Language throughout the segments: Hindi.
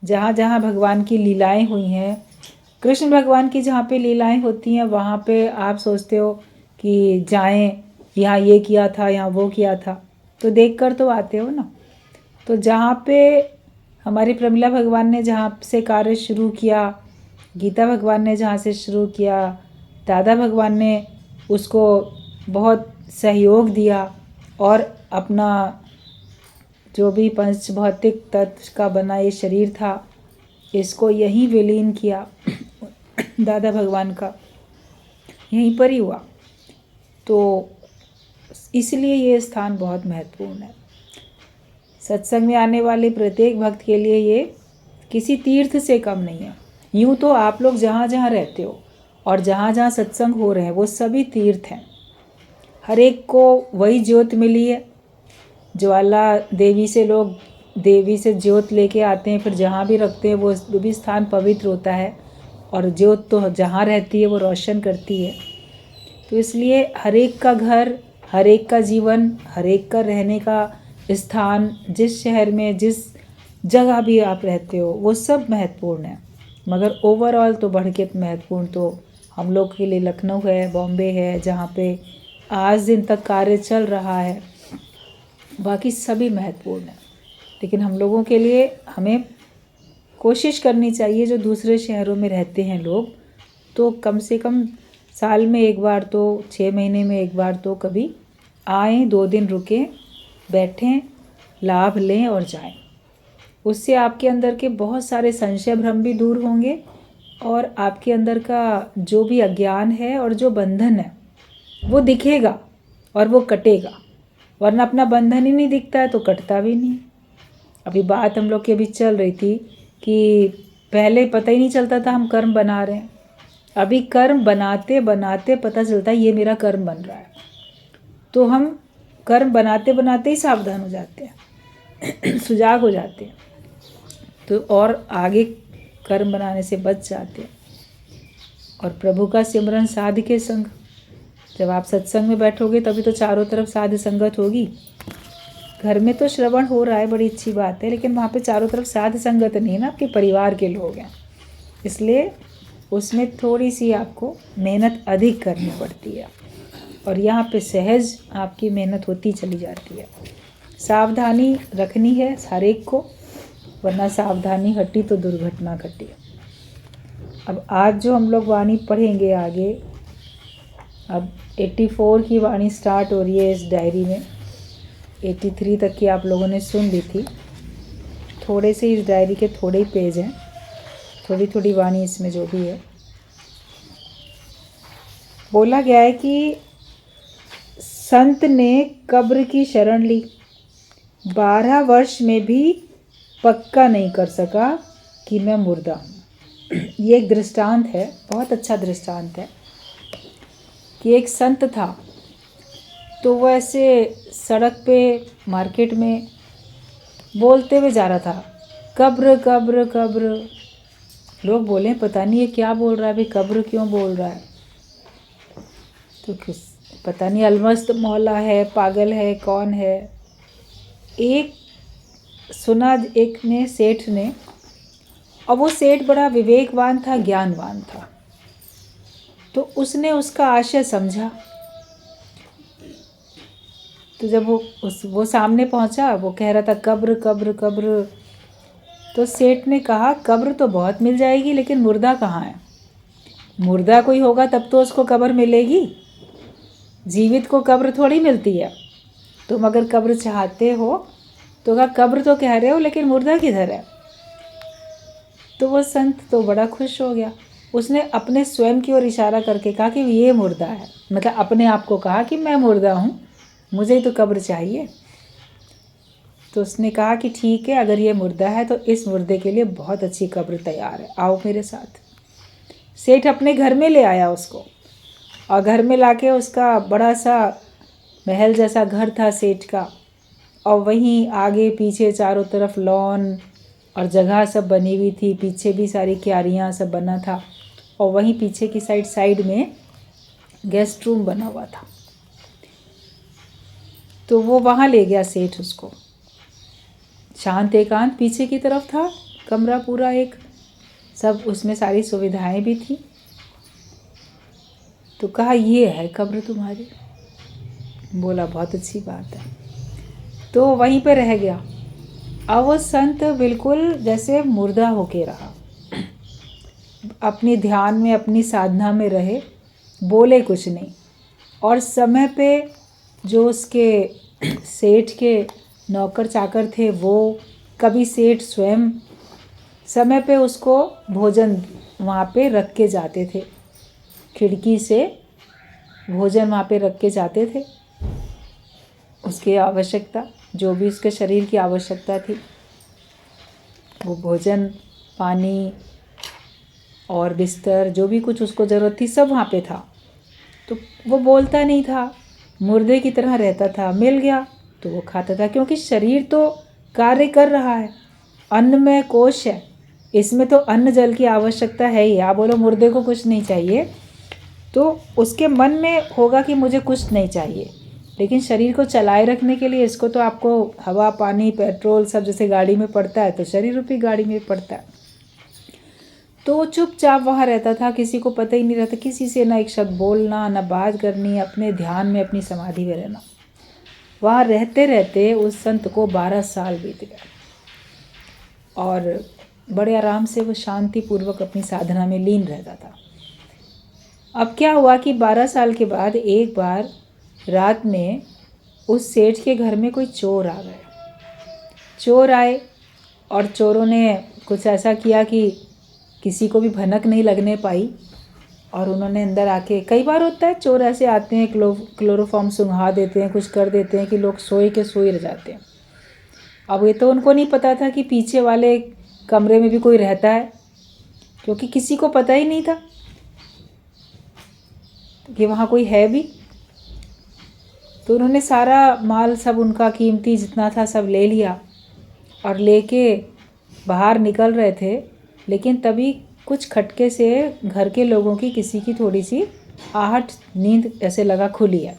जहाँ जहाँ भगवान की लीलाएं हुई हैं, कृष्ण भगवान की जहाँ पे लीलाएं होती हैं वहाँ पे आप सोचते हो कि जाएं, यहाँ ये किया था, यहाँ वो किया था, तो देख कर तो आते हो ना। तो जहाँ पे हमारी प्रमिला भगवान ने जहाँ से कार्य शुरू किया, गीता भगवान ने जहाँ से शुरू किया, दादा भगवान ने उसको बहुत सहयोग दिया और अपना जो भी पंच भौतिक तत्व का बना ये शरीर था इसको यहीं विलीन किया दादा भगवान का, यहीं पर ही हुआ। तो इसलिए ये स्थान बहुत महत्वपूर्ण है। सत्संग में आने वाले प्रत्येक भक्त के लिए ये किसी तीर्थ से कम नहीं है। यूँ तो आप लोग जहाँ जहाँ रहते हो और जहाँ जहाँ सत्संग हो रहे हैं वो सभी तीर्थ हैं। हर एक को वही ज्योत मिली है। ज्वाला देवी से लोग देवी से ज्योत लेके आते हैं, फिर जहाँ भी रखते हैं वो भी स्थान पवित्र होता है और ज्योत तो जहाँ रहती है वो रोशन करती है। तो इसलिए हर एक का घर, हर एक का जीवन, हर एक का रहने का स्थान, जिस शहर में जिस जगह भी आप रहते हो वो सब महत्वपूर्ण है। मगर ओवरऑल तो बढ़ के महत्वपूर्ण तो हम लोग के लिए लखनऊ है, बॉम्बे है, जहाँ पे आज दिन तक कार्य चल रहा है। बाकी सभी महत्वपूर्ण है, लेकिन हम लोगों के लिए हमें कोशिश करनी चाहिए, जो दूसरे शहरों में रहते हैं लोग, तो कम से कम साल में एक बार तो, 6 महीने में एक बार तो कभी आएँ, 2 दिन रुकें, बैठें, लाभ लें और जाएं। उससे आपके अंदर के बहुत सारे संशय भ्रम भी दूर होंगे और आपके अंदर का जो भी अज्ञान है और जो बंधन है वो दिखेगा और वो कटेगा। वरना अपना बंधन ही नहीं दिखता है तो कटता भी नहीं। अभी बात हम लोग की अभी चल रही थी कि पहले पता ही नहीं चलता था हम कर्म बना रहे हैं, अभी कर्म बनाते बनाते पता चलता है ये मेरा कर्म बन रहा है। तो हम कर्म बनाते बनाते ही सावधान हो जाते हैं सुजाग हो जाते हैं, तो और आगे कर्म बनाने से बच जाते हैं। और प्रभु का सिमरन साध के संग, जब आप सत्संग में बैठोगे तभी तो चारों तरफ साध संगत होगी। घर में तो श्रवण हो रहा है, बड़ी अच्छी बात है, लेकिन वहाँ पे चारों तरफ साध संगत नहीं है ना, आपके परिवार के लोग हैं, इसलिए उसमें थोड़ी सी आपको मेहनत अधिक करनी पड़ती है और यहाँ पे सहज आपकी मेहनत होती चली जाती है। सावधानी रखनी है हर एक को, वरना सावधानी हटी तो दुर्घटना घटी। अब आज जो हम लोग वाणी पढ़ेंगे आगे, अब 84 की वाणी स्टार्ट हो रही है इस डायरी में। 83 तक की आप लोगों ने सुन ली थी। थोड़े से इस डायरी के थोड़े ही पेज हैं, थोड़ी थोड़ी वाणी इसमें जो भी है। बोला गया है कि संत ने कब्र की शरण ली, 12 वर्ष में भी पक्का नहीं कर सका कि मैं मुर्दा हूँ। ये एक दृष्टांत है, बहुत अच्छा दृष्टांत है कि एक संत था, तो वो ऐसे सड़क पे मार्केट में बोलते हुए जा रहा था, कब्र कब्र कब्र। लोग बोले पता नहीं ये क्या बोल रहा है भाई, कब्र क्यों बोल रहा है। तो किस पता नहीं अलमस्त मौला है, पागल है, कौन है। एक सुना एक ने, सेठ ने, और वो सेठ बड़ा विवेकवान था, ज्ञानवान था, तो उसने उसका आशय समझा। तो जब वो सामने पहुंचा, वो कह रहा था कब्र कब्र कब्र, तो सेठ ने कहा कब्र तो बहुत मिल जाएगी, लेकिन मुर्दा कहाँ है। मुर्दा कोई होगा तब तो उसको कब्र मिलेगी, जीवित को कब्र थोड़ी मिलती है। तुम अगर कब्र चाहते हो तो कहा कब्र तो कह रहे हो, लेकिन मुर्दा किधर है। तो वो संत तो बड़ा खुश हो गया, उसने अपने स्वयं की ओर इशारा करके कहा कि ये मुर्दा है, मतलब अपने आप को कहा कि मैं मुर्दा हूँ, मुझे तो कब्र चाहिए। तो उसने कहा कि ठीक है, अगर ये मुर्दा है तो इस मुर्दे के लिए बहुत अच्छी कब्र तैयार है, आओ मेरे साथ। सेठ अपने घर में ले आया उसको, और घर में लाके उसका बड़ा सा महल जैसा घर था सेठ का, और वहीं आगे पीछे चारों तरफ लॉन और जगह सब बनी हुई थी, पीछे भी सारी क्यारियाँ सब बना था, और वहीं पीछे की साइड में गेस्ट रूम बना हुआ था। तो वो वहाँ ले गया सेठ उसको, शांत एकांत पीछे की तरफ था, कमरा पूरा एक, सब उसमें सारी सुविधाएं भी थी। तो कहा ये है कब्र तुम्हारी। बोला बहुत अच्छी बात है। तो वहीं पे रह गया। अब वो संत बिल्कुल जैसे मुर्दा होके रहा, अपनी ध्यान में अपनी साधना में रहे, बोले कुछ नहीं। और समय पे जो उसके सेठ के नौकर चाकर थे वो, कभी सेठ स्वयं समय पे उसको भोजन वहाँ पे रख के जाते थे, खिड़की से भोजन वहाँ पे रख के जाते थे। उसकी आवश्यकता, जो भी उसके शरीर की आवश्यकता थी, वो भोजन, पानी और बिस्तर, जो भी कुछ उसको ज़रूरत थी सब वहाँ पे था। तो वो बोलता नहीं था, मुर्दे की तरह रहता था। मिल गया तो वो खाता था, क्योंकि शरीर तो कार्य कर रहा है, अन्नमय कोश है, इसमें तो अन्न जल की आवश्यकता है ही। आप बोलो मुर्दे को कुछ नहीं चाहिए, तो उसके मन में होगा कि मुझे कुछ नहीं चाहिए, लेकिन शरीर को चलाए रखने के लिए इसको तो आपको हवा, पानी, पेट्रोल सब जैसे गाड़ी में पड़ता है, तो शरीर रूपी गाड़ी में पड़ता है। तो वो चुपचाप वहाँ रहता था, किसी को पता ही नहीं रहता, किसी से ना एक शब्द बोलना, ना बात करनी, अपने ध्यान में अपनी समाधि में रहना। वहाँ रहते रहते उस संत को 12 साल बीत गए और बड़े आराम से वो शांतिपूर्वक अपनी साधना में लीन रहता था। अब क्या हुआ कि 12 साल के बाद एक बार रात में उस सेठ के घर में कोई चोर आ गए। चोर आए और चोरों ने कुछ ऐसा किया कि किसी को भी भनक नहीं लगने पाई, और उन्होंने अंदर आके, कई बार होता है चोर ऐसे आते हैं, क्लोरोफॉर्म सुंघा देते हैं, कुछ कर देते हैं कि लोग सोए के सोए रह जाते हैं। अब ये तो उनको नहीं पता था कि पीछे वाले कमरे में भी कोई रहता है, क्योंकि किसी को पता ही नहीं था कि वहाँ कोई है भी। तो उन्होंने सारा माल, सब उनका कीमती जितना था सब ले लिया और लेके बाहर निकल रहे थे, लेकिन तभी कुछ खटके से घर के लोगों की किसी की थोड़ी सी आहट, नींद ऐसे लगा खुली है,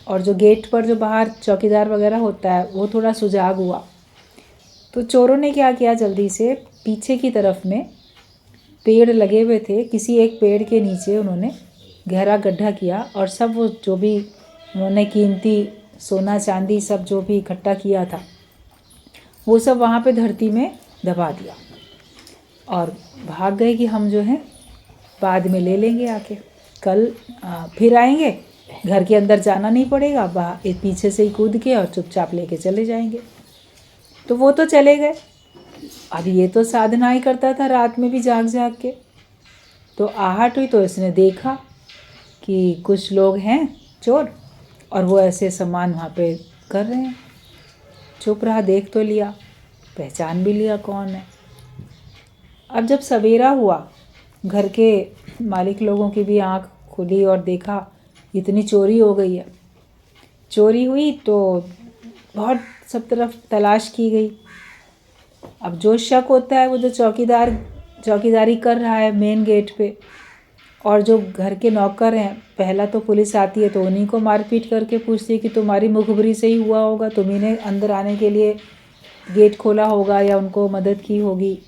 और जो गेट पर जो बाहर चौकीदार वगैरह होता है वो थोड़ा सुजाग हुआ। तो चोरों ने क्या किया, जल्दी से पीछे की तरफ में पेड़ लगे हुए थे, किसी एक पेड़ के नीचे उन्होंने गहरा गड्ढा किया और सब वो जो भी उन्होंने कीमती सोना चांदी सब जो भी इकट्ठा किया था वो सब वहाँ पे धरती में दबा दिया और भाग गए कि हम जो है बाद में ले लेंगे, आके कल फिर आएंगे, घर के अंदर जाना नहीं पड़ेगा, बाहर पीछे से ही कूद के और चुपचाप लेके चले जाएंगे। तो वो तो चले गए। अब ये तो साधना ही करता था, रात में भी जाग जाग के। तो आहट हुई तो इसने देखा कि कुछ लोग हैं चोर और वो ऐसे सामान वहाँ पे कर रहे हैं। चुप रहा, देख तो लिया, पहचान भी लिया कौन है। अब जब सवेरा हुआ, घर के मालिक लोगों की भी आँख खुली और देखा इतनी चोरी हो गई है। चोरी हुई तो बहुत सब तरफ तलाश की गई। अब जो शक होता है वो जो चौकीदारी कर रहा है मेन गेट पे, और जो घर के नौकर हैं, पहला तो पुलिस आती है तो उन्हीं को मारपीट करके पूछती है कि तुम्हारी मुखबरी से ही हुआ होगा, तुम्ही ने अंदर आने के लिए गेट खोला होगा या उनको मदद की होगी।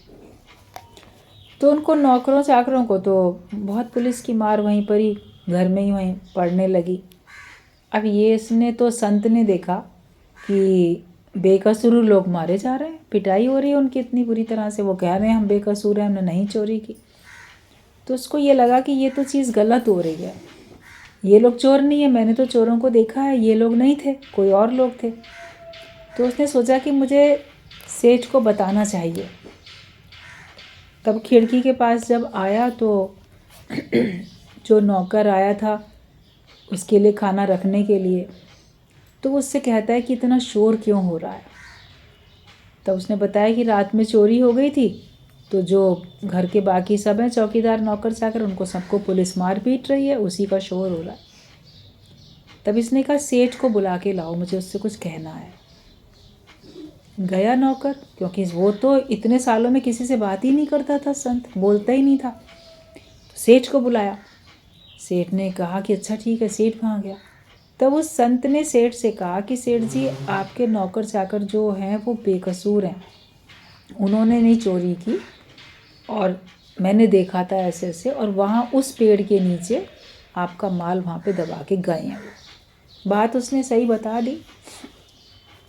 तो उनको नौकरों चाकरों को तो बहुत पुलिस की मार वहीं पर ही घर में ही वहीं पड़ने लगी। अब ये इसने तो संत ने देखा कि बेकसूर लोग मारे जा रहे हैं, पिटाई हो रही है उनकी इतनी बुरी तरह से, वो कह रहे हैं हम बेकसूर हैं, हमने नहीं चोरी की। तो उसको ये लगा कि ये तो चीज़ गलत हो रही है, ये लोग चोर नहीं है, मैंने तो चोरों को देखा है, ये लोग नहीं थे, कोई और लोग थे। तो उसने सोचा कि मुझे सेठ को बताना चाहिए। तब खिड़की के पास जब आया तो जो नौकर आया था उसके लिए खाना रखने के लिए, तो उससे कहता है कि इतना शोर क्यों हो रहा है। तब उसने बताया कि रात में चोरी हो गई थी, तो जो घर के बाकी सब हैं चौकीदार नौकर चाकर, उनको सबको पुलिस मार पीट रही है, उसी का शोर हो रहा है। तब इसने कहा सेठ को बुला के लाओ, मुझे उससे कुछ कहना है। गया नौकर, क्योंकि वो तो इतने सालों में किसी से बात ही नहीं करता था, संत बोलता ही नहीं था। तो सेठ को बुलाया। सेठ ने कहा कि अच्छा ठीक है। सेठ वहाँ गया। तब उस संत ने सेठ से कहा कि सेठ जी, आपके नौकर चाकर जो हैं वो बेकसूर हैं, उन्होंने नहीं चोरी की, और मैंने देखा था ऐसे ऐसे, और वहाँ उस पेड़ के नीचे आपका माल वहाँ पे दबा के गए हैं। बात उसने सही बता दी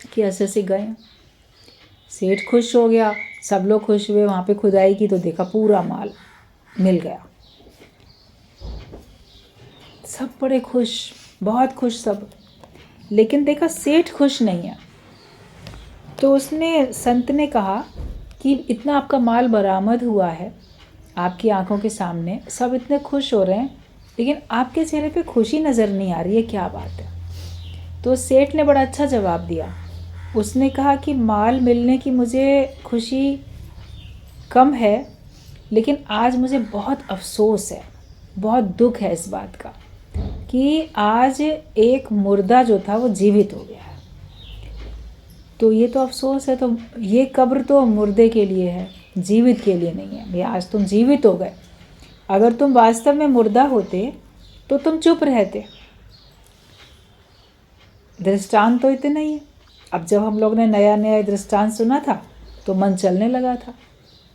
कि ऐसे ऐसे गए हैं। सेठ खुश हो गया, सब लोग खुश हुए। वहाँ पे खुदाई की तो देखा पूरा माल मिल गया। सब बड़े खुश, बहुत खुश सब। लेकिन देखा सेठ खुश नहीं है। तो उसने, संत ने कहा कि इतना आपका माल बरामद हुआ है आपकी आंखों के सामने, सब इतने खुश हो रहे हैं, लेकिन आपके चेहरे पे खुशी नज़र नहीं आ रही है, क्या बात है? तो सेठ ने बड़ा अच्छा जवाब दिया। उसने कहा कि माल मिलने की मुझे खुशी कम है, लेकिन आज मुझे बहुत अफसोस है, बहुत दुख है इस बात का कि आज एक मुर्दा जो था वो जीवित हो गया है। तो ये तो अफसोस है। तो ये कब्र तो मुर्दे के लिए है, जीवित के लिए नहीं है। भाई आज तुम जीवित हो गए, अगर तुम वास्तव में मुर्दा होते तो तुम चुप रहते। दृष्टांत तो इतने ही है। अब जब हम लोग ने नया नया दृष्टांत सुना था तो मन चलने लगा था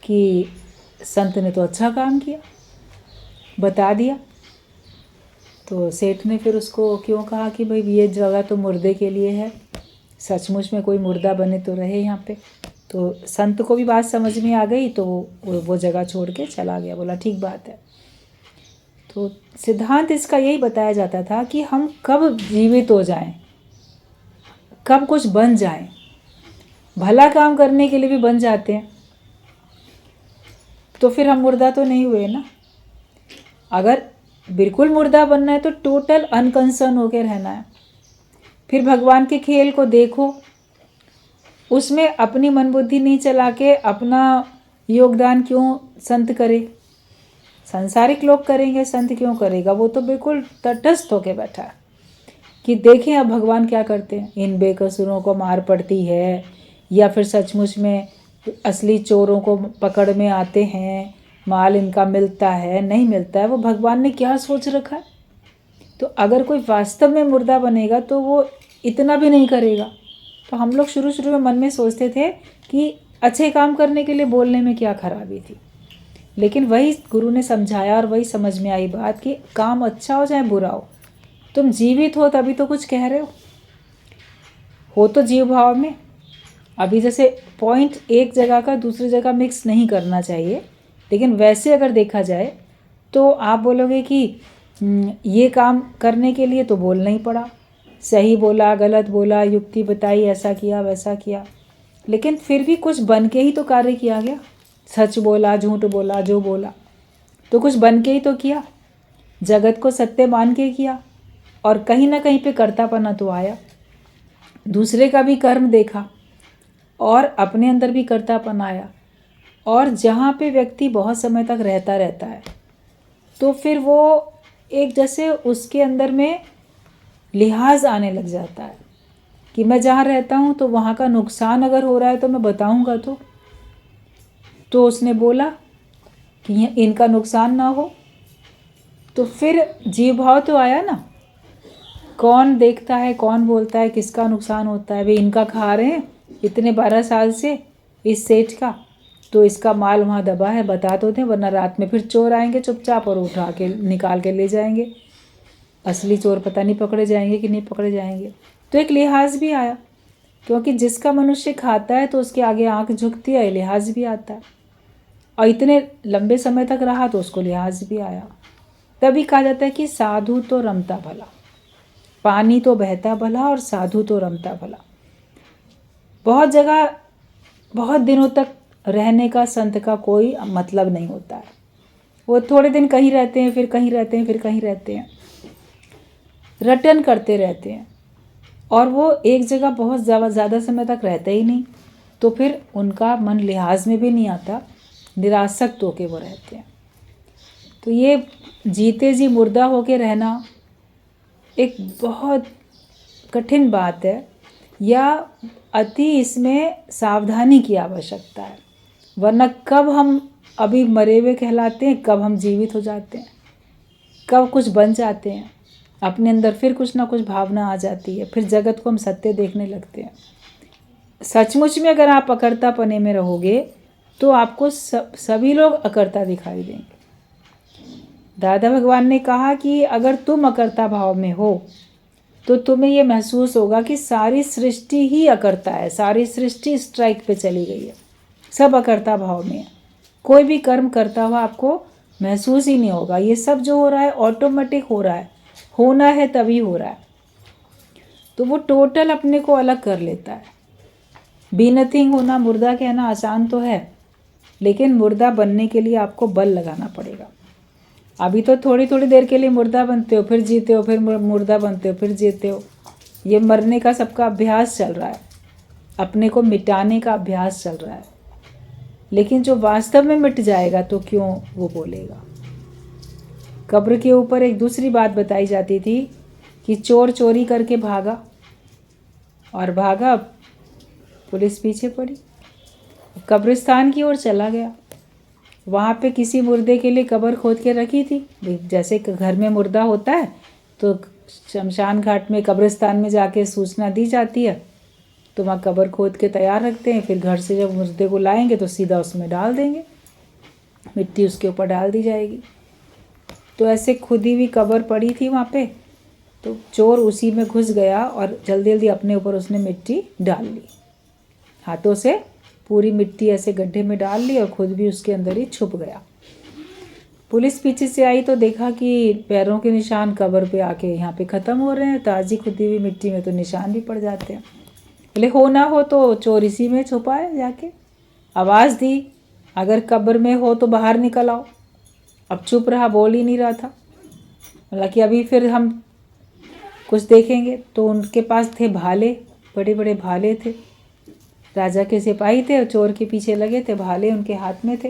कि संत ने तो अच्छा काम किया, बता दिया। तो सेठ ने फिर उसको क्यों कहा कि भाई ये जगह तो मुर्दे के लिए है, सचमुच में कोई मुर्दा बने तो रहे यहाँ पे। तो संत को भी बात समझ में आ गई, तो वो जगह छोड़ के चला गया, बोला ठीक बात है। तो सिद्धांत इसका यही बताया जाता था कि हम कब जीवित हो जाएं, कब कुछ बन जाएं। भला काम करने के लिए भी बन जाते हैं तो फिर हम मुर्दा तो नहीं हुए ना। अगर बिल्कुल मुर्दा बनना है तो टोटल अनकंसर्न होके रहना है। फिर भगवान के खेल को देखो, उसमें अपनी मन बुद्धि नहीं चला के अपना योगदान क्यों संत करे? सांसारिक लोग करेंगे, संत क्यों करेगा? वो तो बिल्कुल तटस्थ होके बैठा है कि देखें अब भगवान क्या करते हैं। इन बेकसूरों को मार पड़ती है, या फिर सचमुच में असली चोरों को पकड़ में आते हैं, माल इनका मिलता है नहीं मिलता है, वो भगवान ने क्या सोच रखा है। तो अगर कोई वास्तव में मुर्दा बनेगा तो वो इतना भी नहीं करेगा। तो हम लोग शुरू शुरू में मन में सोचते थे कि अच्छे काम करने के लिए बोलने में क्या खराबी थी, लेकिन वही गुरु ने समझाया और वही समझ में आई बात कि काम अच्छा हो चाहे बुरा हो, तुम जीवित हो तभी तो कुछ कह रहे हो तो जीव भाव में। अभी जैसे पॉइंट एक जगह का दूसरी जगह मिक्स नहीं करना चाहिए, लेकिन वैसे अगर देखा जाए तो आप बोलोगे कि ये काम करने के लिए तो बोलना ही पड़ा, सही बोला गलत बोला, युक्ति बताई, ऐसा किया वैसा किया, लेकिन फिर भी कुछ बन के ही तो कार्य किया गया। सच बोला झूठ बोला जो बोला तो कुछ बन के ही तो किया, जगत को सत्य मान के किया, और कहीं ना कहीं पे कर्तापना तो आया। दूसरे का भी कर्म देखा और अपने अंदर भी कर्तापन आया। और जहाँ पे व्यक्ति बहुत समय तक रहता है तो फिर वो एक जैसे उसके अंदर में लिहाज आने लग जाता है कि मैं जहाँ रहता हूँ तो वहाँ का नुकसान अगर हो रहा है तो मैं बताऊँगा। तो उसने बोला कि इनका नुकसान ना हो, तो फिर जीव भाव तो आया ना। कौन देखता है, कौन बोलता है किसका नुकसान होता है? भाई इनका खा रहे हैं इतने 12 साल से इस सेठ का, तो इसका माल वहाँ दबा है, बता तो दें, वरना रात में फिर चोर आएंगे चुपचाप और उठा के निकाल के ले जाएंगे। असली चोर पता नहीं पकड़े जाएंगे कि नहीं पकड़े जाएंगे। तो एक लिहाज भी आया, क्योंकि जिसका मनुष्य खाता है तो उसके आगे आंख झुकती है, लिहाज भी आता है। और इतने लंबे समय तक रहा तो उसको लिहाज भी आया। तभी कहा जाता है कि साधु तो रमता भला, पानी तो बहता भला और साधु तो रमता भला। बहुत जगह बहुत दिनों तक रहने का संत का कोई मतलब नहीं होता है। वो थोड़े दिन कहीं रहते हैं, फिर कहीं रहते हैं, फिर कहीं रहते हैं, रटन करते रहते हैं, और वो एक जगह बहुत ज़्यादा समय तक रहते ही नहीं, तो फिर उनका मन लिहाज में भी नहीं आता, निरासक्त होके वो रहते हैं। तो ये जीते जी मुर्दा होके रहना एक बहुत कठिन बात है, या अति इसमें सावधानी की आवश्यकता है, वरना कब हम अभी मरे हुए कहलाते हैं, कब हम जीवित हो जाते हैं, कब कुछ बन जाते हैं, अपने अंदर फिर कुछ ना कुछ भावना आ जाती है, फिर जगत को हम सत्य देखने लगते हैं। सचमुच में अगर आप अकर्तापने में रहोगे तो आपको सभी लोग अकर्ता दिखाई देंगे। दादा भगवान ने कहा कि अगर तुम अकर्ता भाव में हो तो तुम्हें ये महसूस होगा कि सारी सृष्टि ही अकर्ता है, सारी सृष्टि स्ट्राइक पे चली गई है, सब अकर्ता भाव में है। कोई भी कर्म करता हुआ आपको महसूस ही नहीं होगा। ये सब जो हो रहा है ऑटोमेटिक हो रहा है, होना है तभी हो रहा है। तो वो टोटल अपने को अलग कर लेता है। बी नथिंग होना, मुर्दा कहना आसान तो है, लेकिन मुर्दा बनने के लिए आपको बल लगाना पड़ेगा। अभी तो थोड़ी थोड़ी देर के लिए मुर्दा बनते हो, फिर जीते हो, फिर मुर्दा बनते हो, फिर जीते हो। ये मरने का सबका अभ्यास चल रहा है, अपने को मिटाने का अभ्यास चल रहा है। लेकिन जो वास्तव में मिट जाएगा तो क्यों वो बोलेगा। कब्र के ऊपर एक दूसरी बात बताई जाती थी कि चोर चोरी करके भागा और भागा, पुलिस पीछे पड़ी, कब्रिस्तान की ओर चला गया। वहाँ पे किसी मुर्दे के लिए कब्र खोद के रखी थी। जैसे घर में मुर्दा होता है तो शमशान घाट में, कब्रिस्तान में जाके सूचना दी जाती है, तो वहाँ कब्र खोद के तैयार रखते हैं। फिर घर से जब मुर्दे को लाएंगे तो सीधा उसमें डाल देंगे, मिट्टी उसके ऊपर डाल दी जाएगी। तो ऐसे खुदी हुई कब्र पड़ी थी वहाँ पे, तो चोर उसी में घुस गया और जल्दी जल्दी अपने ऊपर उसने मिट्टी डाल ली, हाथों से पूरी मिट्टी ऐसे गड्ढे में डाल ली और खुद भी उसके अंदर ही छुप गया। पुलिस पीछे से आई तो देखा कि पैरों के निशान कब्र पे आके यहाँ पे ख़त्म हो रहे हैं। ताज़ी खुदी हुई मिट्टी में तो निशान भी पड़ जाते हैं। बोले हो ना हो तो चोर इसी में छुपा है। जाके आवाज़ दी, अगर कब्र में हो तो बाहर निकल आओ। अब चुप रहा, बोल ही नहीं रहा था। बोला कि अभी फिर हम कुछ देखेंगे। तो उनके पास थे भाले, बड़े बड़े भाले थे। राजा के सिपाही थे और चोर के पीछे लगे थे, भाले उनके हाथ में थे।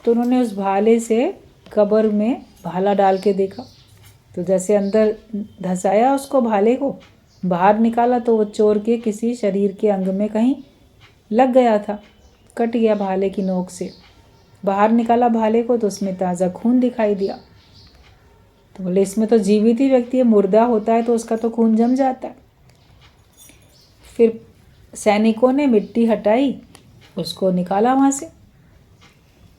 तो उन्होंने उस भाले से कब्र में भाला डाल के देखा, तो जैसे अंदर धंसाया उसको, भाले को बाहर निकाला तो वो चोर के किसी शरीर के अंग में कहीं लग गया था, कट गया भाले की नोक से। बाहर निकाला भाले को तो उसमें ताज़ा खून दिखाई दिया। तो बोले इसमें तो जीवित ही व्यक्ति है, मुर्दा होता है तो उसका तो खून जम जाता है। फिर सैनिकों ने मिट्टी हटाई, उसको निकाला वहाँ से।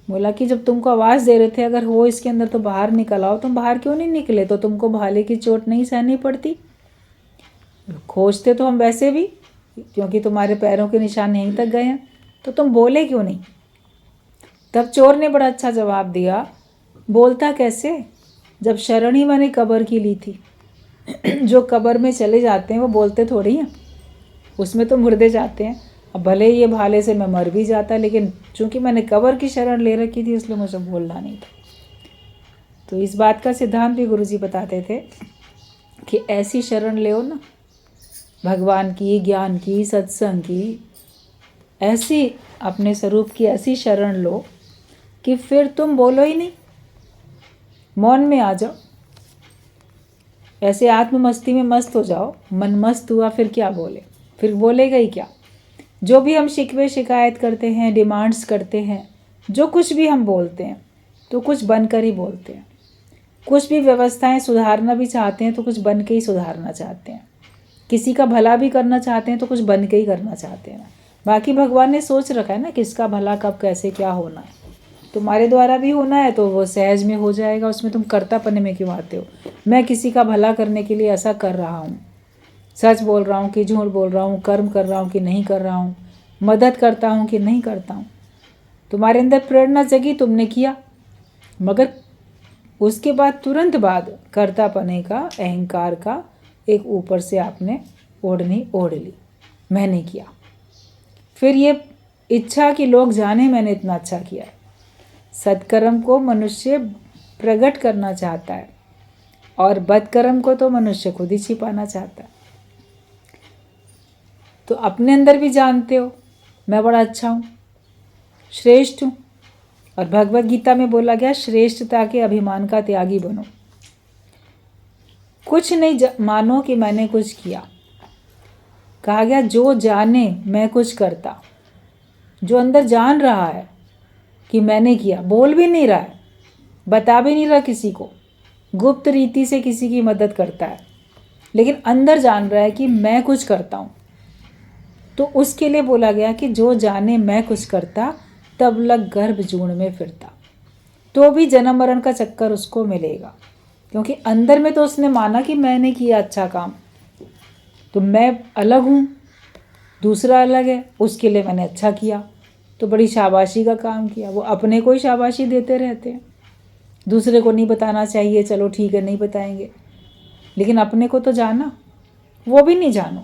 बोला कि जब तुमको आवाज़ दे रहे थे अगर हो इसके अंदर तो बाहर निकल आओ, तुम बाहर क्यों नहीं निकले? तो तुमको भाले की चोट नहीं सहनी पड़ती? खोजते तो हम वैसे भी, क्योंकि तुम्हारे पैरों के निशान यहीं तक गए हैं, तो तुम बोले क्यों नहीं? तब चोर ने बड़ा अच्छा जवाब दिया, बोलता कैसे जब शरण ही मैंने कब्र की ली थी। जो कब्र में चले जाते हैं वो बोलते थोड़ी हैं, उसमें तो मुर्दे जाते हैं। अब भले ये भाले से मैं मर भी जाता, लेकिन चूंकि मैंने कब्र की शरण ले रखी थी इसलिए मुझे बोलना नहीं था। तो इस बात का सिद्धांत भी गुरुजी बताते थे कि ऐसी शरण ले ना, भगवान की, ज्ञान की, सत्संग की, ऐसी अपने स्वरूप की ऐसी शरण लो कि फिर तुम बोलो ही नहीं, मौन में आ जाओ, ऐसे आत्म मस्ती में मस्त हो जाओ। मन मस्त हुआ फिर क्या बोले, फिर बोलेगा ही क्या। जो भी हम शिकवे शिकायत करते हैं, डिमांड्स करते हैं, जो कुछ भी हम बोलते हैं तो कुछ बनकर ही बोलते हैं। कुछ भी व्यवस्थाएं सुधारना भी चाहते हैं तो कुछ बन के ही सुधारना चाहते हैं। किसी का भला भी करना चाहते हैं तो कुछ बन के ही करना चाहते हैं। बाकी भगवान ने सोच रखा है ना किसका भला कब कैसे क्या होना है। तुम्हारे द्वारा भी होना है तो वो सहज में हो जाएगा, उसमें तुम कर्तापने में क्यों आते हो? मैं किसी का भला करने के लिए ऐसा कर रहा हूँ, सच बोल रहा हूँ कि झूठ बोल रहा हूँ, कर्म कर रहा हूँ कि नहीं कर रहा हूँ, मदद करता हूँ कि नहीं करता हूँ। तुम्हारे अंदर प्रेरणा जगी, तुमने किया, मगर उसके बाद तुरंत बाद कर्तापने का, अहंकार का एक ऊपर से आपने ओढ़नी ओढ़ ली, मैंने किया। फिर ये इच्छा कि लोग जाने मैंने इतना अच्छा किया है। सत्कर्म को मनुष्य प्रकट करना चाहता है और बदकर्म को तो मनुष्य खुद ही छिपाना चाहता है। तो अपने अंदर भी जानते हो मैं बड़ा अच्छा हूँ, श्रेष्ठ हूँ, और भगवत गीता में बोला गया श्रेष्ठता के अभिमान का त्यागी बनो। कुछ नहीं मानो कि मैंने कुछ किया। कहा गया जो जाने मैं कुछ करता, जो अंदर जान रहा है कि मैंने किया, बोल भी नहीं रहा है, बता भी नहीं रहा किसी को, गुप्त रीति से किसी की मदद करता है, लेकिन अंदर जान रहा है कि मैं कुछ करता हूँ, तो उसके लिए बोला गया कि जो जाने मैं कुछ करता, तब लग गर्भ जून में फिरता। तो भी जन्म मरण का चक्कर उसको मिलेगा, क्योंकि अंदर में तो उसने माना कि मैंने किया अच्छा काम, तो मैं अलग हूँ, दूसरा अलग है, उसके लिए मैंने अच्छा किया, तो बड़ी शाबाशी का काम किया। वो अपने को ही शाबाशी देते रहते हैं, दूसरे को नहीं बताना चाहिए, चलो ठीक है नहीं बताएंगे, लेकिन अपने को तो जाना, वो भी नहीं जानो।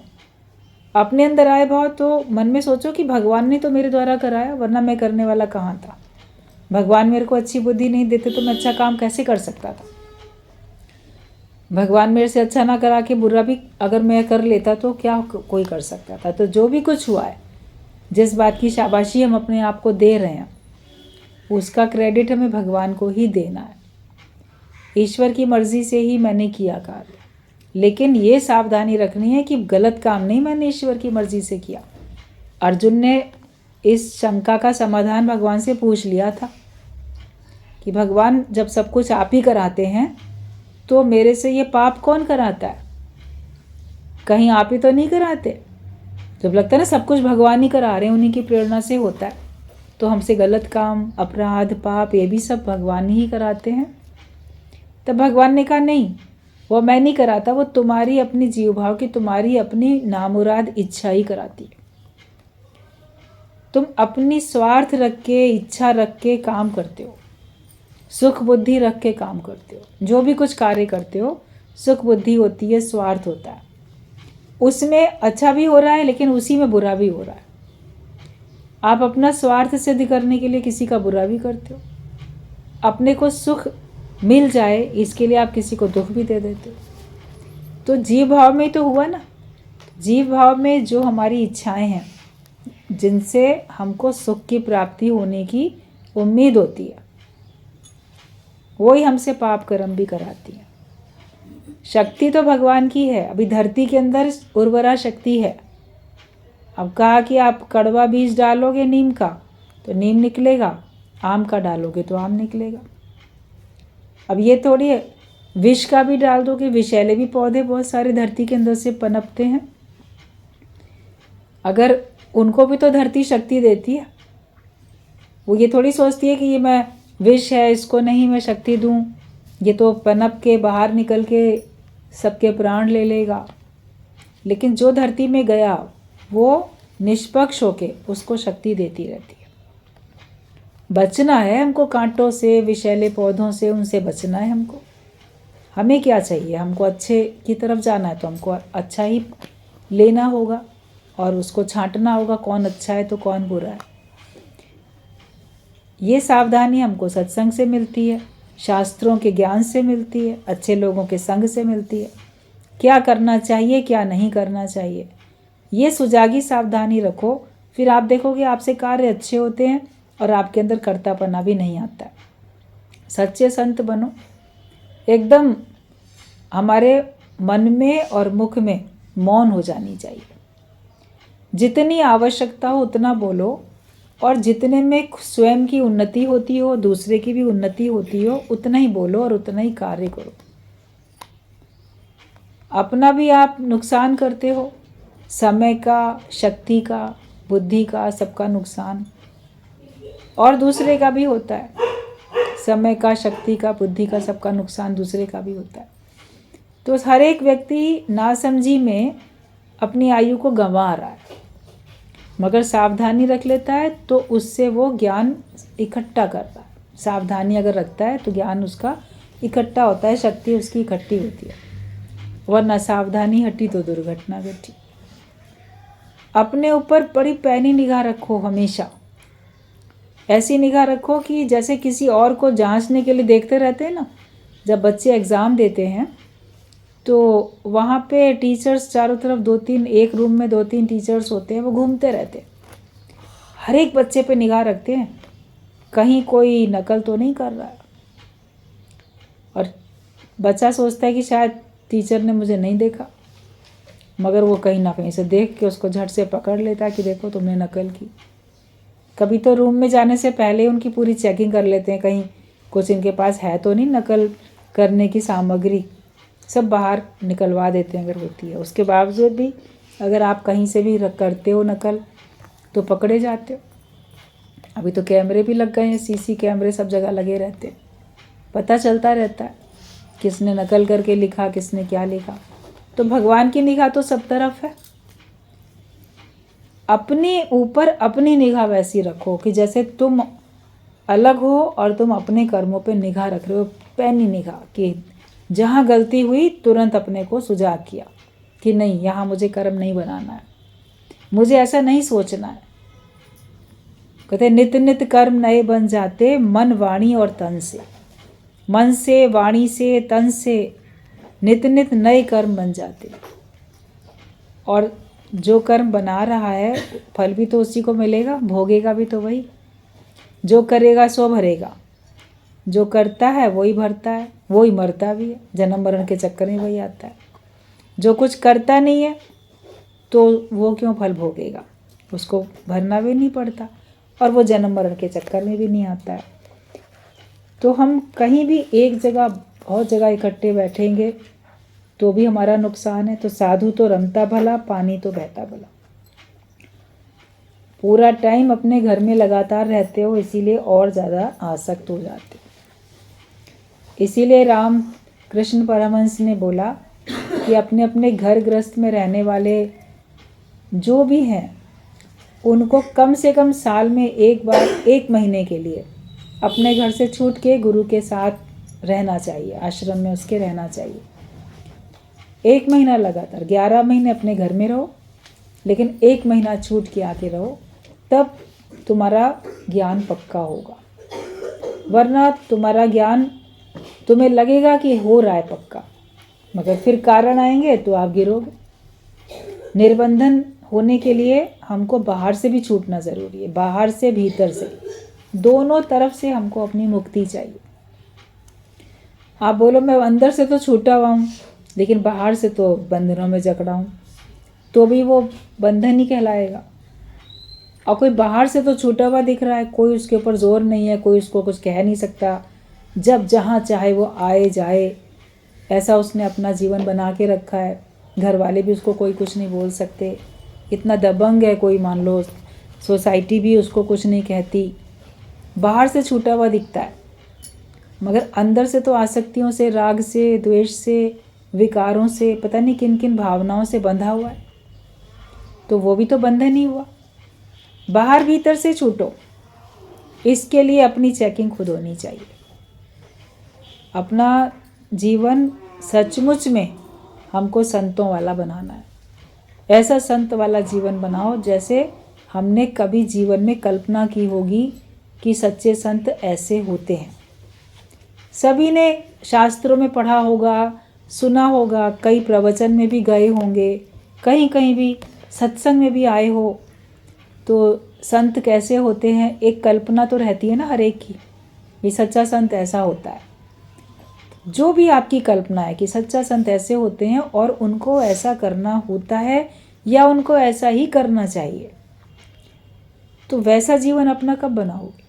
अपने अंदर आए भाव तो मन में सोचो कि भगवान ने तो मेरे द्वारा कराया, वरना मैं करने वाला कहाँ था। भगवान मेरे को अच्छी बुद्धि नहीं देते तो मैं अच्छा काम कैसे कर सकता था। भगवान मेरे से अच्छा ना करा के बुरा भी अगर मैं कर लेता तो क्या कोई कर सकता था। तो जो भी कुछ हुआ है, जिस बात की शाबाशी हम अपने आप को दे रहे हैं, उसका क्रेडिट हमें भगवान को ही देना है। ईश्वर की मर्जी से ही मैंने किया कार्य, लेकिन ये सावधानी रखनी है कि गलत काम नहीं मैंने ईश्वर की मर्जी से किया। अर्जुन ने इस शंका का समाधान भगवान से पूछ लिया था कि भगवान जब सब कुछ आप ही कराते हैं तो मेरे से ये पाप कौन कराता है, कहीं आप ही तो नहीं कराते। जब लगता है ना सब कुछ भगवान ही करा रहे हैं, उन्हीं की प्रेरणा से होता है, तो हमसे गलत काम, अपराध, पाप ये भी सब भगवान ही कराते हैं। तब भगवान ने कहा नहीं, वो मैं नहीं कराता, वो तुम्हारी अपनी जीव भाव की, तुम्हारी अपनी नामुराद इच्छा ही कराती है। तुम अपनी स्वार्थ रख के, इच्छा रख के काम करते हो, सुख बुद्धि रख के काम करते हो। जो भी कुछ कार्य करते हो, सुख बुद्धि होती है, स्वार्थ होता है, उसमें अच्छा भी हो रहा है लेकिन उसी में बुरा भी हो रहा है। आप अपना स्वार्थ सिद्ध करने के लिए किसी का बुरा भी करते हो, अपने को सुख मिल जाए इसके लिए आप किसी को दुख भी दे देते हो। तो जीव भाव में तो हुआ ना, जीव भाव में जो हमारी इच्छाएं हैं, जिनसे हमको सुख की प्राप्ति होने की उम्मीद होती है, वही हमसे पाप कर्म भी कराती है। शक्ति तो भगवान की है, अभी धरती के अंदर उर्वरा शक्ति है। अब कहा कि आप कड़वा बीज डालोगे नीम का तो नीम निकलेगा, आम का डालोगे तो आम निकलेगा। अब ये थोड़ी है विष का भी डाल दोगे, विषैले भी पौधे बहुत सारे धरती के अंदर से पनपते हैं, अगर उनको भी तो धरती शक्ति देती है। वो ये थोड़ी सोचती है कि ये मैं विष है इसको नहीं मैं शक्ति दूं, ये तो पनप के बाहर निकल के सबके प्राण ले लेगा। लेकिन जो धरती में गया वो निष्पक्ष होके उसको शक्ति देती रहती है। बचना है हमको कांटों से, विषैले पौधों से, उनसे बचना है हमको। हमें क्या चाहिए, हमको अच्छे की तरफ जाना है तो हमको अच्छा ही लेना होगा और उसको छांटना होगा, कौन अच्छा है तो कौन बुरा है। ये सावधानी हमको सत्संग से मिलती है, शास्त्रों के ज्ञान से मिलती है, अच्छे लोगों के संग से मिलती है। क्या करना चाहिए क्या नहीं करना चाहिए, ये सुजागी सावधानी रखो, फिर आप देखोगे आपसे कार्य अच्छे होते हैं और आपके अंदर कर्तापना भी नहीं आता है। सच्चे संत बनो, एकदम हमारे मन में और मुख में मौन हो जानी चाहिए। जितनी आवश्यकता हो उतना बोलो, और जितने में स्वयं की उन्नति होती हो, दूसरे की भी उन्नति होती हो, उतना ही बोलो और उतना ही कार्य करो। अपना भी आप नुकसान करते हो, समय का, शक्ति का, बुद्धि का, सबका नुकसान, और दूसरे का भी होता है। समय का, शक्ति का, बुद्धि का, सबका नुकसान दूसरे का भी होता है। तो हर एक व्यक्ति नासमझी में अपनी आयु को गंवा रहा है, मगर सावधानी रख लेता है तो उससे वो ज्ञान इकट्ठा कर रहा है। सावधानी अगर रखता है तो ज्ञान उसका इकट्ठा होता है, शक्ति उसकी इकट्ठी होती है, वरना सावधानी हटी तो दुर्घटना घटी। अपने ऊपर बड़ी पैनी निगाह रखो, हमेशा ऐसी निगाह रखो कि जैसे किसी और को जांचने के लिए देखते रहते हैं ना, जब बच्चे एग्ज़ाम देते हैं तो वहाँ पे टीचर्स चारों तरफ 2-3, एक रूम में 2-3 टीचर्स होते हैं, वो घूमते रहते हैं, हर एक बच्चे पे निगाह रखते हैं कहीं कोई नकल तो नहीं कर रहा है। और बच्चा सोचता है कि शायद टीचर ने मुझे नहीं देखा, मगर वो कहीं ना कहीं से देख के उसको झट से पकड़ लेता है कि देखो तुमने नकल की। कभी तो रूम में जाने से पहले उनकी पूरी चेकिंग कर लेते हैं, कहीं कुछ इनके पास है तो नहीं नकल करने की सामग्री, सब बाहर निकलवा देते हैं अगर होती है। उसके बावजूद भी अगर आप कहीं से भी करते हो नकल तो पकड़े जाते हो। अभी तो कैमरे भी लग गए हैं, सीसी कैमरे सब जगह लगे रहते हैं, पता चलता रहता है किसने नकल करके लिखा, किसने क्या लिखा। तो भगवान की निगाह तो सब तरफ है। अपने ऊपर अपनी निगाह वैसी रखो कि जैसे तुम अलग हो और तुम अपने कर्मों पे निगाह रख रहे हो, पैनी निगाह, कि जहाँ गलती हुई तुरंत अपने को सुजाग किया कि नहीं, यहाँ मुझे कर्म नहीं बनाना है, मुझे ऐसा नहीं सोचना है। कहते नित नित कर्म नए बन जाते, मन वाणी और तन से। मन से, वाणी से, तन से नित नित नए कर्म बन जाते। और जो कर्म बना रहा है फल भी तो उसी को मिलेगा, भोगेगा भी तो वही। जो करेगा सो भरेगा, जो करता है वही भरता है, वही मरता भी है, जन्म मरण के चक्कर में वही आता है। जो कुछ करता नहीं है तो वो क्यों फल भोगेगा, उसको भरना भी नहीं पड़ता और वो जन्म मरण के चक्कर में भी नहीं आता है। तो हम कहीं भी एक जगह बहुत जगह इकट्ठे बैठेंगे तो भी हमारा नुकसान है। तो साधु तो रमता भला, पानी तो बहता भला। पूरा टाइम अपने घर में लगातार रहते हो, इसीलिए और ज़्यादा आसक्त हो जाते हो। इसीलिए राम कृष्ण परमहंस ने बोला कि अपने अपने घर गृहस्थ में रहने वाले जो भी हैं उनको कम से कम साल में एक बार, 1 महीने के लिए अपने घर से छूट के गुरु के साथ रहना चाहिए, आश्रम में उसके रहना चाहिए। 1 महीना लगातार, 11 महीने अपने घर में रहो लेकिन 1 महीना छूट के आके रहो, तब तुम्हारा ज्ञान पक्का होगा। वरना तुम्हारा ज्ञान तुम्हें लगेगा कि हो रहा है पक्का, मगर फिर कारण आएंगे तो आप गिरोगे। निर्बंधन होने के लिए हमको बाहर से भी छूटना ज़रूरी है, बाहर से भीतर से, दोनों तरफ से हमको अपनी मुक्ति चाहिए। आप बोलो मैं अंदर से तो छूटा हुआ हूँ लेकिन बाहर से तो बंधनों में जकड़ा हूँ, तो भी वो बंधन ही कहलाएगा। और कोई बाहर से तो छूटा हुआ दिख रहा है, कोई उसके ऊपर जोर नहीं है, कोई उसको कुछ कह नहीं सकता, जब जहाँ चाहे वो आए जाए, ऐसा उसने अपना जीवन बना के रखा है। घर वाले भी उसको कोई कुछ नहीं बोल सकते, इतना दबंग है कोई, मान लो सोसाइटी भी उसको कुछ नहीं कहती। बाहर से छूटा हुआ दिखता है मगर अंदर से तो आसक्तियों से, राग से, द्वेष से, विकारों से, पता नहीं किन किन भावनाओं से बंधा हुआ है, तो वो भी तो बंधन ही हुआ। बाहर भीतर से छूटो, इसके लिए अपनी चेकिंग खुद होनी चाहिए। अपना जीवन सचमुच में हमको संतों वाला बनाना है। ऐसा संत वाला जीवन बनाओ जैसे हमने कभी जीवन में कल्पना की होगी कि सच्चे संत ऐसे होते हैं। सभी ने शास्त्रों में पढ़ा होगा, सुना होगा, कई प्रवचन में भी गए होंगे, कहीं कहीं भी सत्संग में भी आए हो। तो संत कैसे होते हैं, एक कल्पना तो रहती है ना हर एक की, ये सच्चा संत ऐसा होता है। जो भी आपकी कल्पना है कि सच्चा संत ऐसे होते हैं और उनको ऐसा करना होता है या उनको ऐसा ही करना चाहिए, तो वैसा जीवन अपना कब बनाओगे?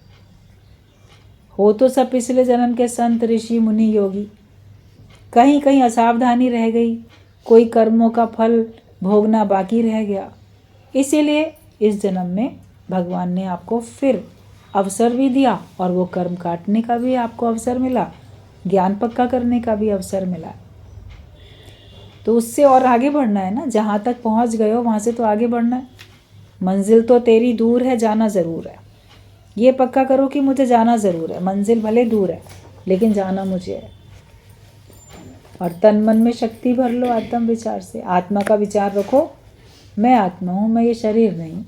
हो तो सब पिछले जन्म के संत, ऋषि, मुनि, योगी। कहीं कहीं असावधानी रह गई, कोई कर्मों का फल भोगना बाकी रह गया, इसीलिए इस जन्म में भगवान ने आपको फिर अवसर भी दिया और वो कर्म काटने का भी आपको अवसर मिला, ज्ञान पक्का करने का भी अवसर मिला। तो उससे और आगे बढ़ना है ना, जहाँ तक पहुँच गए हो वहाँ से तो आगे बढ़ना है। मंजिल तो तेरी दूर है, जाना ज़रूर है। ये पक्का करो कि मुझे जाना ज़रूर है, मंजिल भले दूर है लेकिन जाना मुझे है। और तन मन में शक्ति भर लो आत्म विचार से, आत्मा का विचार रखो, मैं आत्मा हूँ, मैं ये शरीर नहीं।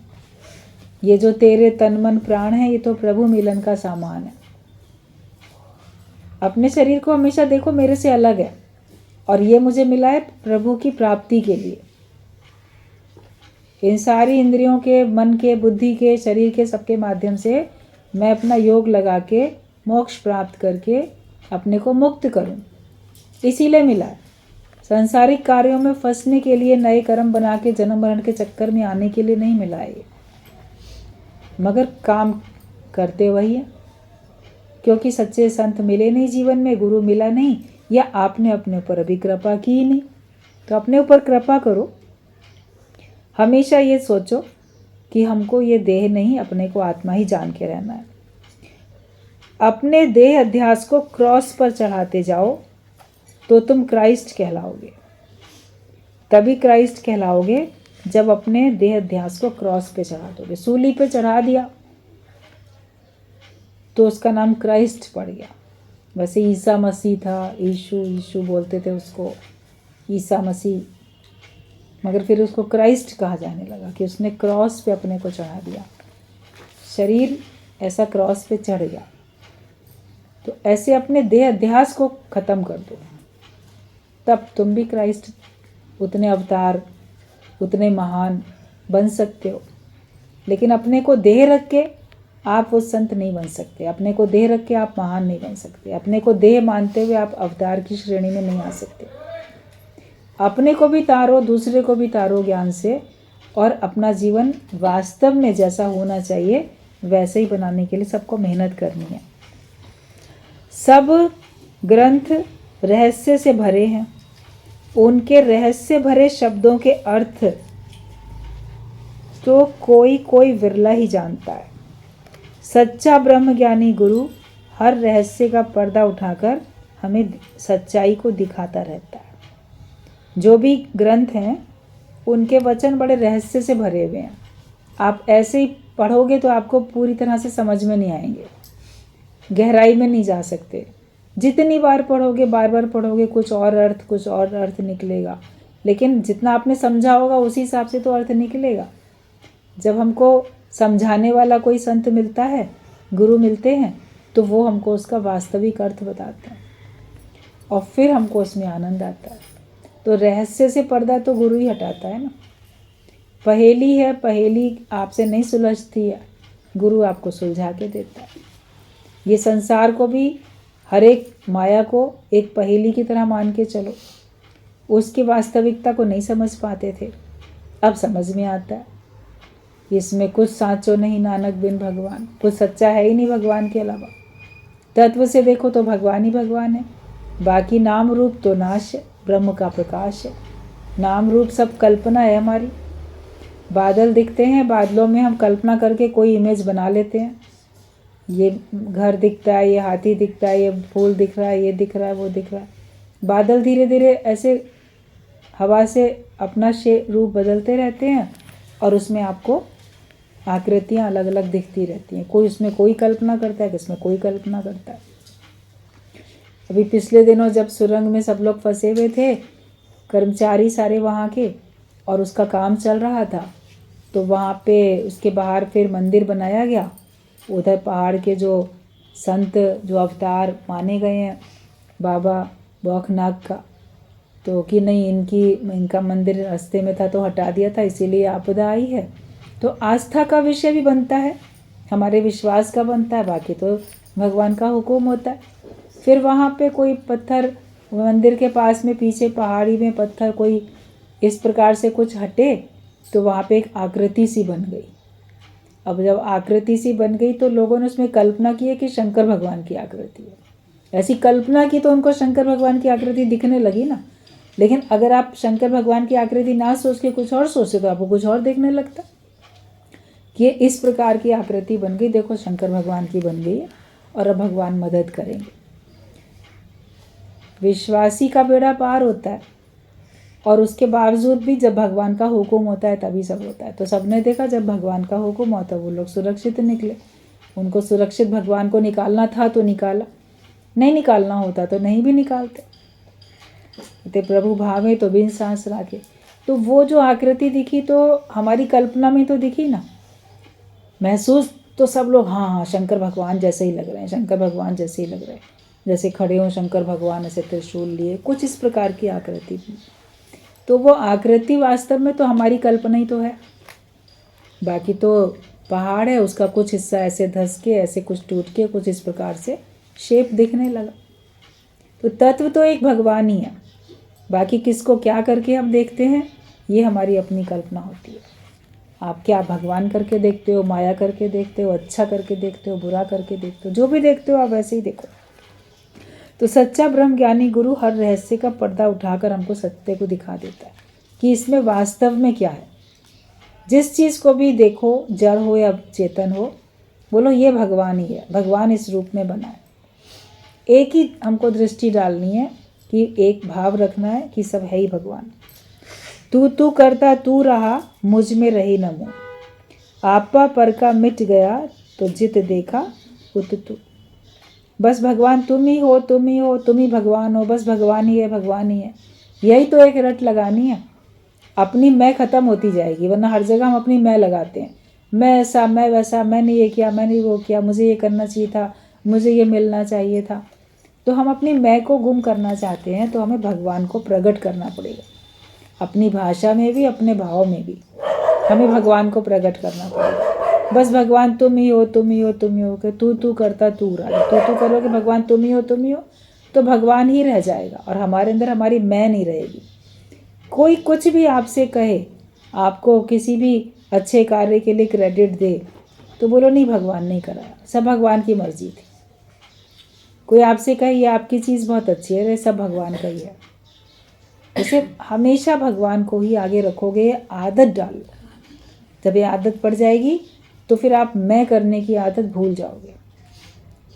ये जो तेरे तन मन प्राण है ये तो प्रभु मिलन का सामान है। अपने शरीर को हमेशा देखो मेरे से अलग है और ये मुझे मिला है प्रभु की प्राप्ति के लिए। इन सारी इंद्रियों के, मन के, बुद्धि के, शरीर के, सबके माध्यम से मैं अपना योग लगा के मोक्ष प्राप्त करके अपने को मुक्त करूं, इसीलिए मिला है। सांसारिक कार्यों में फंसने के लिए, नए कर्म बना के जन्म मरण के चक्कर में आने के लिए नहीं मिला है ये, मगर काम करते वही है, क्योंकि सच्चे संत मिले नहीं जीवन में, गुरु मिला नहीं, या आपने अपने ऊपर अभी कृपा की ही नहीं। तो अपने ऊपर कृपा करो, हमेशा ये सोचो कि हमको ये देह नहीं, अपने को आत्मा ही जान के रहना है। अपने देह अध्यास को क्रॉस पर चढ़ाते जाओ तो तुम क्राइस्ट कहलाओगे। तभी क्राइस्ट कहलाओगे जब अपने देह अध्यास को क्रॉस पे चढ़ा दोगे। सूली पे चढ़ा दिया तो उसका नाम क्राइस्ट पड़ गया। वैसे ईसा मसीह था, यीशु बोलते थे उसको, ईसा मसीह, मगर फिर उसको क्राइस्ट कहा जाने लगा कि उसने क्रॉस पे अपने को चढ़ा दिया। शरीर ऐसा क्रॉस पे चढ़ गया। तो ऐसे अपने देह अध्यास को ख़त्म कर दो, तब तुम भी क्राइस्ट उतने अवतार, उतने महान बन सकते हो। लेकिन अपने को देह रख के आप वो संत नहीं बन सकते। अपने को देह रख के आप महान नहीं बन सकते। अपने को देह मानते हुए आप अवतार की श्रेणी में नहीं आ सकते। अपने को भी तारो, दूसरे को भी तारो ज्ञान से, और अपना जीवन वास्तव में जैसा होना चाहिए वैसे ही बनाने के लिए सबको मेहनत करनी है। सब ग्रंथ रहस्य से भरे हैं। उनके रहस्य भरे शब्दों के अर्थ तो कोई कोई विरला ही जानता है। सच्चा ब्रह्मज्ञानी गुरु हर रहस्य का पर्दा उठाकर हमें सच्चाई को दिखाता रहता है। जो भी ग्रंथ हैं उनके वचन बड़े रहस्य से भरे हुए हैं। आप ऐसे ही पढ़ोगे तो आपको पूरी तरह से समझ में नहीं आएंगे, गहराई में नहीं जा सकते। जितनी बार पढ़ोगे, बार बार पढ़ोगे, कुछ और अर्थ निकलेगा। लेकिन जितना आपने समझा होगा उसी हिसाब से तो अर्थ निकलेगा। जब हमको समझाने वाला कोई संत मिलता है, गुरु मिलते हैं, तो वो हमको उसका वास्तविक अर्थ बताते हैं और फिर हमको उसमें आनंद आता है। तो रहस्य से पर्दा तो गुरु ही हटाता है ना। पहेली है, पहेली आपसे नहीं सुलझती है, गुरु आपको सुलझा के देता है। ये संसार को भी, हर एक माया को एक पहेली की तरह मान के चलो। उसकी वास्तविकता को नहीं समझ पाते थे, अब समझ में आता है। इसमें कुछ साँचो नहीं नानक बिन भगवान, कुछ सच्चा है ही नहीं भगवान के अलावा। तत्व से देखो तो भगवान ही भगवान है, बाकी नाम रूप तो नाश है, ब्रह्म का प्रकाश है। नाम रूप सब कल्पना है हमारी। बादल दिखते हैं, बादलों में हम कल्पना करके कोई इमेज बना लेते हैं। ये घर दिखता है, ये हाथी दिखता है, ये फूल दिख रहा है, ये दिख रहा है, वो दिख रहा है। बादल धीरे धीरे ऐसे हवा से अपना रूप बदलते रहते हैं और उसमें आपको आकृतियाँ अलग अलग दिखती रहती हैं। कोई उसमें कोई कल्पना करता है, किसमें कोई कल्पना करता है। अभी पिछले दिनों जब सुरंग में सब लोग फंसे हुए थे, कर्मचारी सारे वहाँ के, और उसका काम चल रहा था, तो वहाँ पे उसके बाहर फिर मंदिर बनाया गया। उधर पहाड़ के जो संत, जो अवतार माने गए हैं, बाबा बौखनाग का, तो कि नहीं इनका मंदिर रास्ते में था तो हटा दिया था, इसीलिए आपदा आई है। तो आस्था का विषय भी बनता है, हमारे विश्वास का बनता है, बाकी तो भगवान का हुक्म होता है। फिर वहाँ पे कोई पत्थर, मंदिर के पास में पीछे पहाड़ी में पत्थर कोई इस प्रकार से कुछ हटे तो वहाँ पे एक आकृति सी बन गई। अब जब आकृति सी बन गई तो लोगों ने उसमें कल्पना की है कि शंकर भगवान की आकृति है। ऐसी कल्पना की तो उनको शंकर भगवान की आकृति दिखने लगी ना। लेकिन अगर आप शंकर भगवान की आकृति ना सोच के कुछ और सोचते तो आपको कुछ और देखने लगता कि इस प्रकार की आकृति बन गई, देखो शंकर भगवान की बन गई है और अब भगवान मदद करेंगे। विश्वासी का बेड़ा पार होता है, और उसके बावजूद भी जब भगवान का हुक्म होता है तभी सब होता है। तो सबने देखा जब भगवान का हुक्म होता वो लोग सुरक्षित निकले। उनको सुरक्षित भगवान को निकालना था तो निकाला, नहीं निकालना होता तो नहीं भी निकालते। ते प्रभु भावे तो बिन सांस राखे। तो वो जो आकृति दिखी तो हमारी कल्पना में तो दिखी ना, महसूस तो सब लोग हाँ शंकर भगवान जैसे ही लग रहे हैं, शंकर भगवान जैसे ही लग रहे हैं, जैसे खड़े हों शंकर भगवान ऐसे त्रिशूल लिए, कुछ इस प्रकार की आकृति थी। तो वो आकृति वास्तव में तो हमारी कल्पना ही तो है। बाकी तो पहाड़ है, उसका कुछ हिस्सा ऐसे धंस के, ऐसे कुछ टूट के, कुछ इस प्रकार से शेप दिखने लगा। तो तत्व तो एक भगवान ही है, बाकी किसको क्या करके हम देखते हैं ये हमारी अपनी कल्पना होती है। आप क्या भगवान करके देखते हो, माया करके देखते हो, अच्छा करके देखते हो, बुरा करके देखते हो, जो भी देखते हो आप वैसे ही देखो। तो सच्चा ब्रह्म ज्ञानी गुरु हर रहस्य का पर्दा उठाकर हमको सत्य को दिखा देता है कि इसमें वास्तव में क्या है। जिस चीज़ को भी देखो, जड़ हो या चेतन हो, बोलो ये भगवान ही है, भगवान इस रूप में बना है। एक ही हमको दृष्टि डालनी है कि एक भाव रखना है कि सब है ही भगवान। तू तू करता तू रहा, मुझ में रही न मोह। आपा पर का मिट गया, तो जित देखा उत तू। बस भगवान तुम ही हो, तुम ही हो, तुम ही भगवान हो, बस भगवान ही है, भगवान ही है। यही तो एक रट लगानी है। अपनी मैं ख़त्म होती जाएगी, वरना हर जगह हम अपनी मैं लगाते हैं। मैं ऐसा, मैं वैसा, मैंने ये किया, मैंने वो किया, मुझे ये करना चाहिए था, मुझे ये मिलना चाहिए था। तो हम अपनी मैं को गुम करना चाहते हैं, तो हमें भगवान को प्रकट करना पड़ेगा। अपनी भाषा में भी, अपने भाव में भी हमें भगवान को प्रकट करना पड़ेगा। बस भगवान तुम ही हो, तुम ही हो, तुम ही हो के तू तू करता तू रहा। तू करोगे भगवान तुम ही हो, तुम ही हो, तो भगवान ही रह जाएगा और हमारे अंदर हमारी मैं नहीं रहेगी। कोई कुछ भी आपसे कहे, आपको किसी भी अच्छे कार्य के लिए क्रेडिट दे, तो बोलो नहीं, भगवान नहीं कराया, सब भगवान की मर्जी थी। कोई आपसे कहे ये आपकी चीज़ बहुत अच्छी है, सब भगवान का ही है। जैसे हमेशा भगवान को ही आगे रखोगे, आदत डालो। जब ये आदत पड़ जाएगी तो फिर आप मैं करने की आदत भूल जाओगे।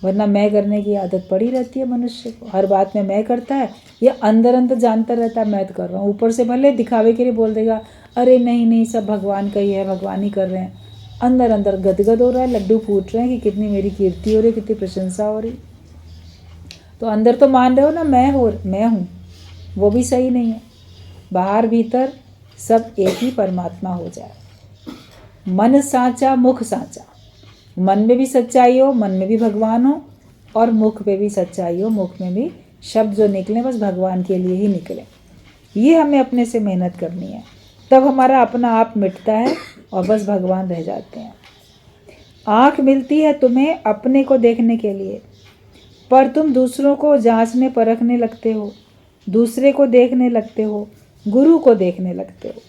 वरना मैं करने की आदत पड़ी रहती है मनुष्य को, हर बात में मैं करता है, ये अंदर अंदर जानता रहता है मैं तो कर रहा हूँ। ऊपर से भले दिखावे के लिए बोल देगा, अरे नहीं नहीं सब भगवान का ही है, भगवान ही कर रहे हैं। अंदर अंदर गदगद हो रहा है, लड्डू फूट रहे हैं कि कितनी मेरी कीर्ति हो रही, कितनी प्रशंसा हो रही। तो अंदर तो मान रहे हो ना मैं हूँ, वो भी सही नहीं है। बाहर भीतर सब एक ही परमात्मा हो जाए। मन साचा मुख साचा, मन में भी सच्चाई हो, मन में भी भगवान हो, और मुख पे भी सच्चाई हो, मुख में भी शब्द जो निकले बस भगवान के लिए ही निकले। ये हमें अपने से मेहनत करनी है, तब हमारा अपना आप मिटता है और बस भगवान रह जाते हैं। आँख मिलती है तुम्हें अपने को देखने के लिए, पर तुम दूसरों को जांचने परखने लगते हो, दूसरे को देखने लगते हो, गुरु को देखने लगते हो।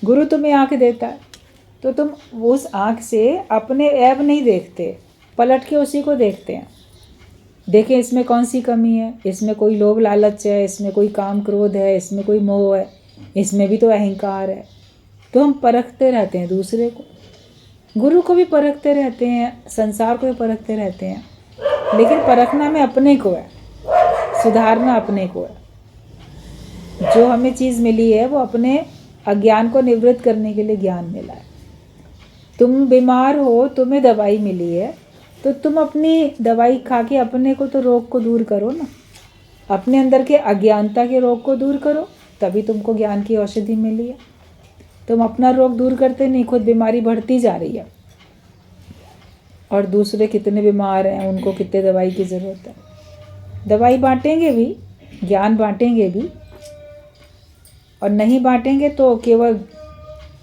गुरु तुम्हें आँख देता है तो तुम उस आँख से अपने ऐब नहीं देखते, पलट के उसी को देखते हैं। देखें इसमें कौन सी कमी है, इसमें कोई लोभ लालच है, इसमें कोई काम क्रोध है, इसमें कोई मोह है, इसमें भी तो अहंकार है। तो हम परखते रहते हैं दूसरे को, गुरु को भी परखते रहते हैं, संसार को भी परखते रहते हैं, लेकिन परखना में अपने को है, सुधारना अपने को है। जो हमें चीज़ मिली है वो अपने अज्ञान को निवृत्त करने के लिए ज्ञान मिला है। तुम बीमार हो, तुम्हें दवाई मिली है, तो तुम अपनी दवाई खा के अपने को तो रोग को दूर करो ना, अपने अंदर के अज्ञानता के रोग को दूर करो, तभी तुमको ज्ञान की औषधि मिली है। तुम अपना रोग दूर करते नहीं, खुद बीमारी बढ़ती जा रही है। और दूसरे कितने बीमार हैं, उनको कितने दवाई की ज़रूरत है। दवाई बांटेंगे भी, ज्ञान बांटेंगे भी, और नहीं बांटेंगे तो केवल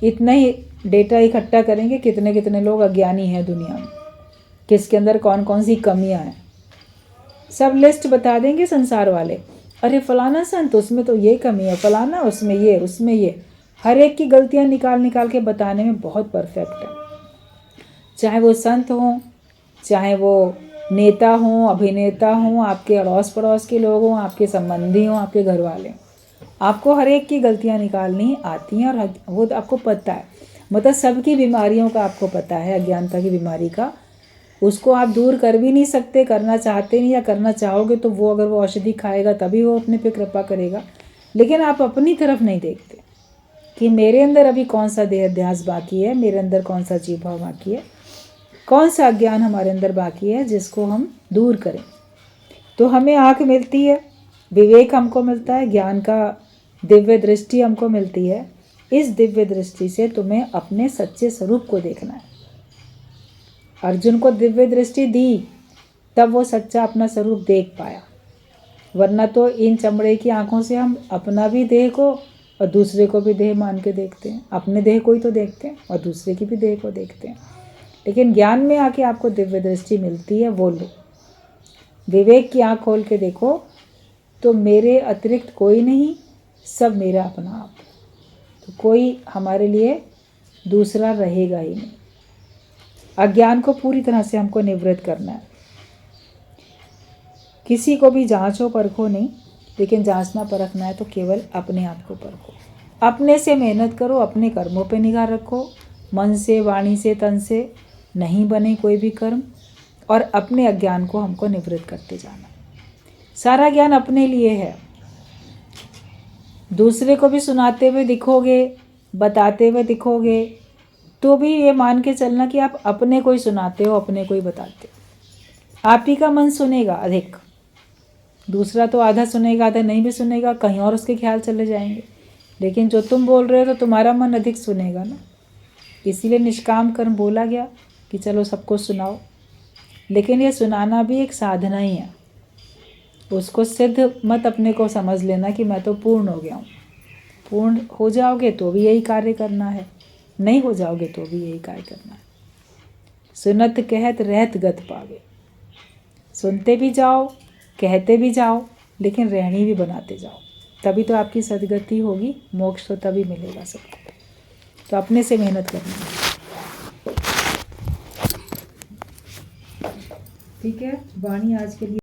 इतना ही डेटा इकट्ठा करेंगे कितने कितने लोग अज्ञानी हैं दुनिया में, किसके अंदर कौन कौन सी कमियां हैं, सब लिस्ट बता देंगे संसार वाले। अरे फलाना संत उसमें तो ये कमी है, फलाना उसमें ये, उसमें ये, हर एक की गलतियां निकाल निकाल के बताने में बहुत परफेक्ट है। चाहे वो संत हों, चाहे वो नेता हों, अभिनेता हों, आपके अड़ोस पड़ोस के लोग हों, आपके संबंधी हों, आपके घर वाले, आपको हर एक की गलतियां निकालनी आती हैं और वो आपको पता है। मतलब सबकी बीमारियों का आपको पता है, अज्ञानता की बीमारी का, उसको आप दूर कर भी नहीं सकते, करना चाहते नहीं, या करना चाहोगे तो वो अगर वो औषधि खाएगा तभी वो अपने पे कृपा करेगा। लेकिन आप अपनी तरफ नहीं देखते कि मेरे अंदर अभी कौन सा देहाध्यास बाकी है, मेरे अंदर कौन सा जीव भाव बाकी है, कौन सा अज्ञान हमारे अंदर बाकी है जिसको हम दूर करें। तो हमें आँख मिलती है, विवेक हमको मिलता है, ज्ञान का दिव्य दृष्टि हमको मिलती है। इस दिव्य दृष्टि से तुम्हें अपने सच्चे स्वरूप को देखना है। अर्जुन को दिव्य दृष्टि दी, तब वो सच्चा अपना स्वरूप देख पाया, वरना तो इन चमड़े की आंखों से हम अपना भी देह को और दूसरे को भी देह मान के देखते हैं। अपने देह को ही तो देखते हैं और दूसरे की भी देह को देखते हैं। लेकिन ज्ञान में आके आपको दिव्य दृष्टि मिलती है, वो लो। विवेक की आँख खोल के देखो तो मेरे अतिरिक्त कोई नहीं, सब मेरा अपना आप। तो कोई हमारे लिए दूसरा रहेगा ही नहीं। अज्ञान को पूरी तरह से हमको निवृत्त करना है। किसी को भी जांचो परखो नहीं, लेकिन जांचना परखना है तो केवल अपने आप को परखो। अपने से मेहनत करो, अपने कर्मों पे निगाह रखो, मन से, वाणी से, तन से नहीं बने कोई भी कर्म, और अपने अज्ञान को हमको निवृत्त करते जाना। सारा ज्ञान अपने लिए है। दूसरे को भी सुनाते हुए दिखोगे, बताते हुए दिखोगे, तो भी ये मान के चलना कि आप अपने को ही सुनाते हो, अपने को ही बताते हो। आप ही का मन सुनेगा अधिक, दूसरा तो आधा सुनेगा, आधा नहीं भी सुनेगा, कहीं और उसके ख्याल चले जाएंगे। लेकिन जो तुम बोल रहे हो तो तुम्हारा मन अधिक सुनेगा ना। इसीलिए निष्काम कर्म बोला गया कि चलो सबको सुनाओ। लेकिन ये सुनाना भी एक साधना ही है। उसको सिद्ध मत अपने को समझ लेना कि मैं तो पूर्ण हो गया हूँ। पूर्ण हो जाओगे तो भी यही कार्य करना है, नहीं हो जाओगे तो भी यही कार्य करना है। सुनत कहत रहत गत पावे। सुनते भी जाओ, कहते भी जाओ, लेकिन रहनी भी बनाते जाओ, तभी तो आपकी सदगति होगी, मोक्ष तो तभी मिलेगा सबको। तो अपने से मेहनत करनी है। ठीक है, वाणी आज के लिए